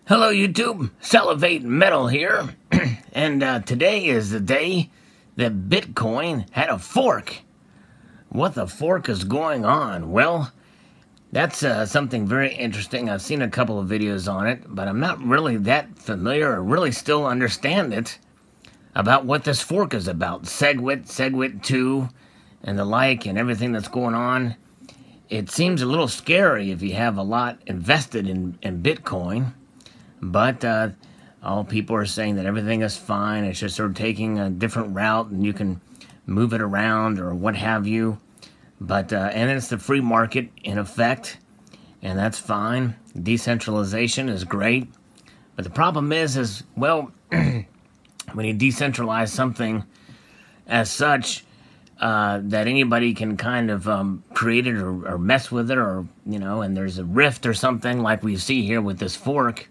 Hello YouTube, Salivate Metal here, and today is the day that Bitcoin had a fork. What the fork is going on? Well, that's something very interesting. I've seen a couple of videos on it, but I'm not really that familiar or really still understand it about what this fork is about. Swegit, Swegit 2, and the like, and everything that's going on. It seems a little scary if you have a lot invested in Bitcoin. But all people are saying that everything is fine. It's just sort of taking a different route and you can move it around or what have you. But and it's the free market in effect, and that's fine. Decentralization is great. But the problem is well, when you decentralize something as such, that anybody can kind of create it or mess with it, or, you know, and there's a rift or something like we see here with this fork.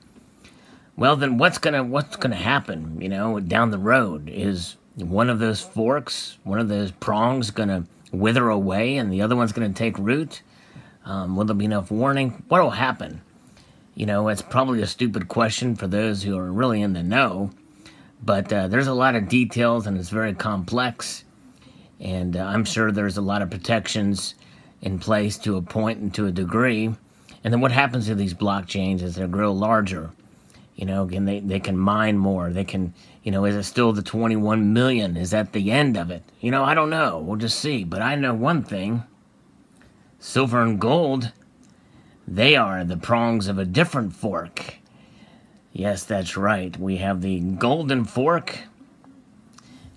Well, then what's gonna happen, you know, down the road? Is one of those forks, one of those prongs gonna wither away and the other one's gonna take root? Will there be enough warning? What will happen? You know, it's probably a stupid question for those who are really in the know, but there's a lot of details and it's very complex, and I'm sure there's a lot of protections in place to a point and to a degree. And then what happens to these blockchains as they grow larger? You know, again, they can mine more. They can, you know, is it still the 21 million? Is that the end of it? You know, I don't know. We'll just see. But I know one thing. Silver and gold, they are the prongs of a different fork. Yes, that's right. We have the golden fork,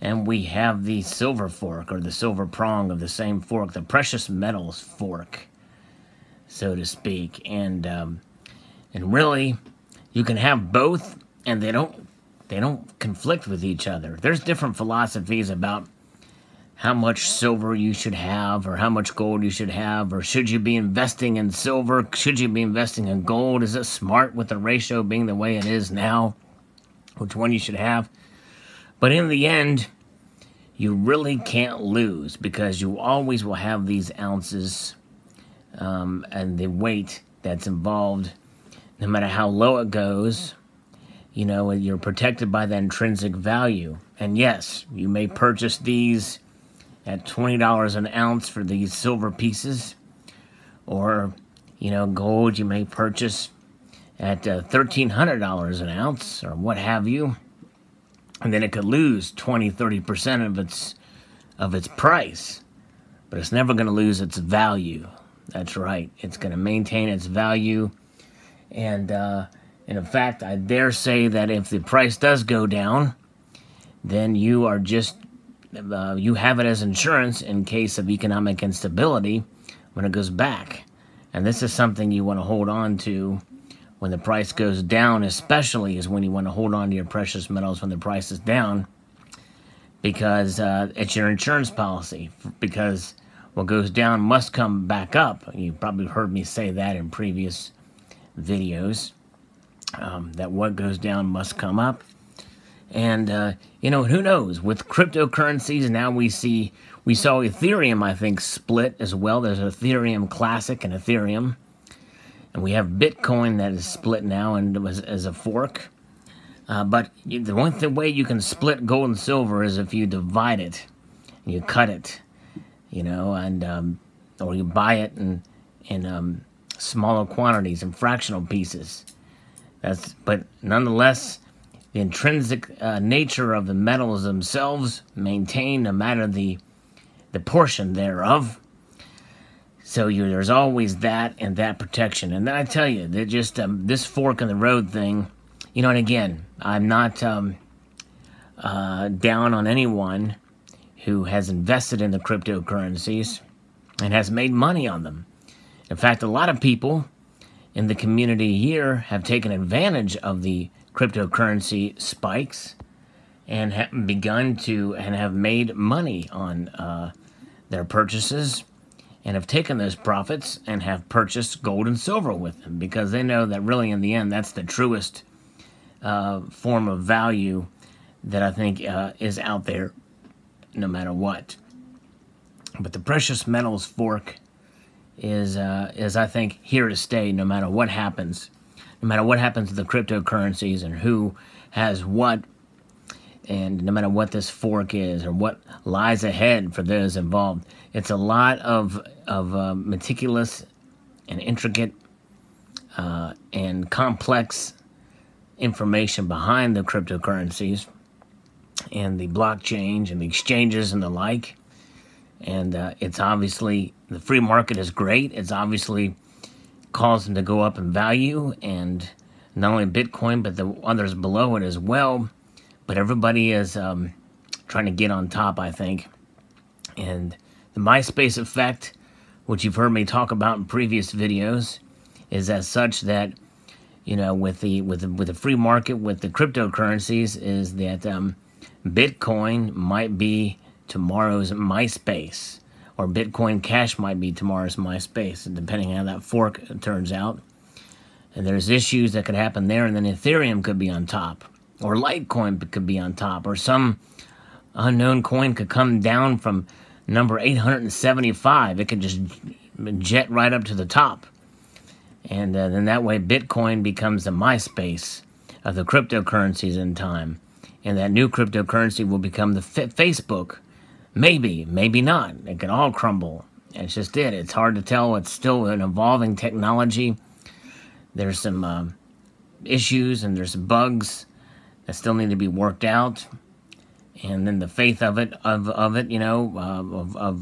and we have the silver fork, or the silver prong of the same fork, the precious metals fork, so to speak. And really, you can have both, and they don't conflict with each other. There's different philosophies about how much silver you should have, or how much gold you should have, or should you be investing in silver? Should you be investing in gold? Is it smart with the ratio being the way it is now? Which one you should have? But in the end, you really can't lose, because you always will have these ounces and the weight that's involved. No matter how low it goes, you know, you're protected by the intrinsic value. And yes, you may purchase these at $20 an ounce for these silver pieces. Or, you know, gold you may purchase at $1,300 an ounce, or what have you. And then it could lose 20-30% of its price. But it's never going to lose its value. That's right. It's going to maintain its value. And in fact, I dare say that if the price does go down, then you are just, you have it as insurance in case of economic instability when it goes back. And this is something you want to hold on to when the price goes down, especially is when you want to hold on to your precious metals when the price is down, because it's your insurance policy, because what goes down must come back up. You probably heard me say that in previous videos, that what goes down must come up. And you know, who knows, with cryptocurrencies now we saw Ethereum, I think, split as well. There's Ethereum Classic and Ethereum, and we have Bitcoin that is split now and as a fork. But the one way you can split gold and silver is if you divide it and you cut it, you know, and or you buy it in smaller quantities and fractional pieces. But nonetheless, the intrinsic nature of the metals themselves maintain, no matter the portion thereof. So there's always that and that protection. And I tell you, that just this fork in the road thing, you know. And again, I'm not down on anyone who has invested in the cryptocurrencies and has made money on them. In fact, a lot of people in the community here have taken advantage of the cryptocurrency spikes and have begun to, and have made money on their purchases, and have taken those profits and have purchased gold and silver with them, because they know that really in the end that's the truest form of value that I think is out there, no matter what. But the precious metals fork is I think, here to stay no matter what happens. no matter what happens to the cryptocurrencies and who has what, and no matter what this fork is or what lies ahead for those involved, it's a lot of meticulous and intricate and complex information behind the cryptocurrencies and the blockchain and the exchanges and the like. And it's obviously, the free market is great. It's obviously caused them to go up in value, and not only Bitcoin, but the others below it as well. But everybody is trying to get on top, I think. And the MySpace effect, which you've heard me talk about in previous videos, is as such that, you know, with the free market, with the cryptocurrencies, is that Bitcoin might be tomorrow's MySpace, or Bitcoin Cash might be tomorrow's MySpace, depending on how that fork turns out. And there's issues that could happen there, and then Ethereum could be on top, or Litecoin could be on top, or some unknown coin could come down from number 875. It could just jet right up to the top. And then that way Bitcoin becomes the MySpace of the cryptocurrencies in time. And that new cryptocurrency will become the Facebook. Maybe, maybe not. It could all crumble. It's just it. It's hard to tell. It's still an evolving technology. There's some issues and there's bugs that still need to be worked out. And then the faith of it, you know,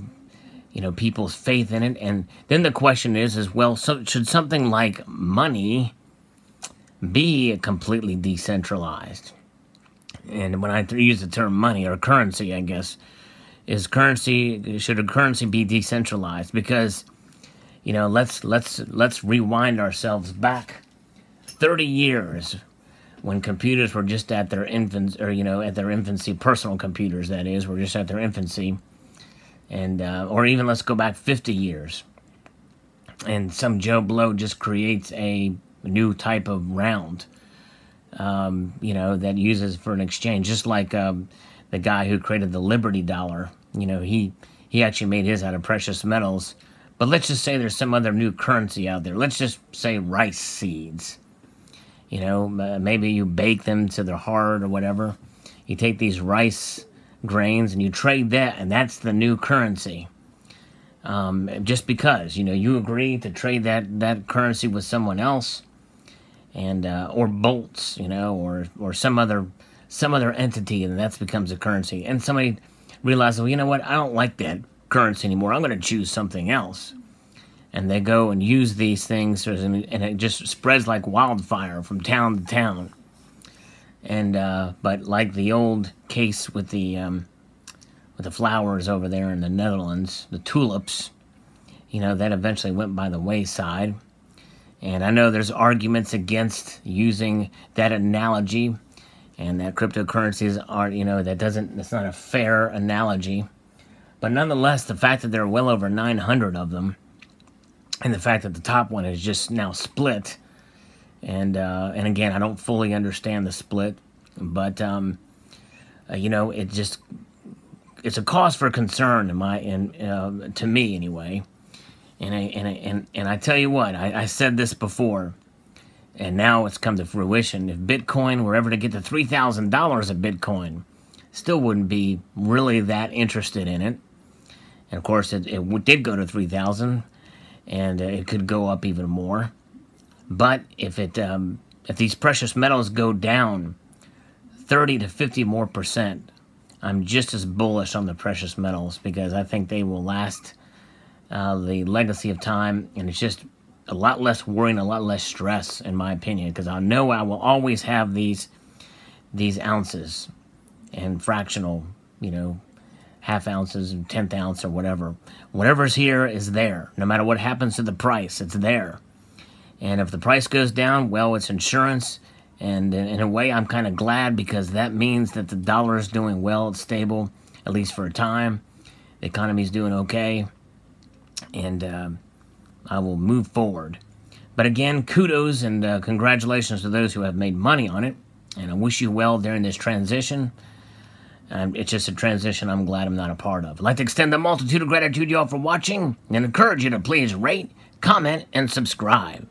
you know, people's faith in it. And then the question is well, so should something like money be completely decentralized? And when I use the term money, or currency, I guess, should a currency be decentralized? Because, you know, let's rewind ourselves back 30 years when computers were just at their infancy, or, you know, at their infancy. Personal computers, that is, were just at their infancy. And or even let's go back 50 years, and some Joe Blow just creates a new type of round, you know, that uses for an exchange, just like the guy who created the Liberty dollar. You know, he actually made his out of precious metals. But let's just say there's some other new currency out there. Let's just say rice seeds. You know, maybe you bake them till they're hard or whatever. You take these rice grains and you trade that, and that's the new currency. Just because, you know, you agree to trade that currency with someone else, and or bolts, you know, or some other entity, and that becomes a currency. And somebody realizes, well, you know what, I don't like that currency anymore. I'm going to choose something else. And they go and use these things, and it just spreads like wildfire from town to town. And but like the old case with the flowers over there in the Netherlands, the tulips, you know, that eventually went by the wayside. And I know there's arguments against using that analogy, and that cryptocurrencies are, you know, that's not a fair analogy. But nonetheless, the fact that there are well over 900 of them, and the fact that the top one is just now split, and again, I don't fully understand the split, but you know, it's a cause for concern to me anyway. And I tell you what, I said this before, and now it's come to fruition. If Bitcoin were ever to get to $3,000 a Bitcoin, still wouldn't be really that interested in it. And of course, it did go to 3,000, and it could go up even more. But if these precious metals go down 30 to 50 more percent, I'm just as bullish on the precious metals, because I think they will last the legacy of time, and it's just a lot less worry and a lot less stress, in my opinion, because I know I will always have these ounces and fractional, you know, half ounces and 10th ounce or whatever. Whatever's here is there. No matter what happens to the price, it's there. And if the price goes down, well, it's insurance. And in a way, I'm kind of glad, because that means that the dollar is doing well. It's stable, at least for a time. The economy's doing okay. And I will move forward. But again, kudos and congratulations to those who have made money on it. And I wish you well during this transition. It's just a transition I'm glad I'm not a part of. I'd like to extend a multitude of gratitude to you all for watching, and encourage you to please rate, comment, and subscribe.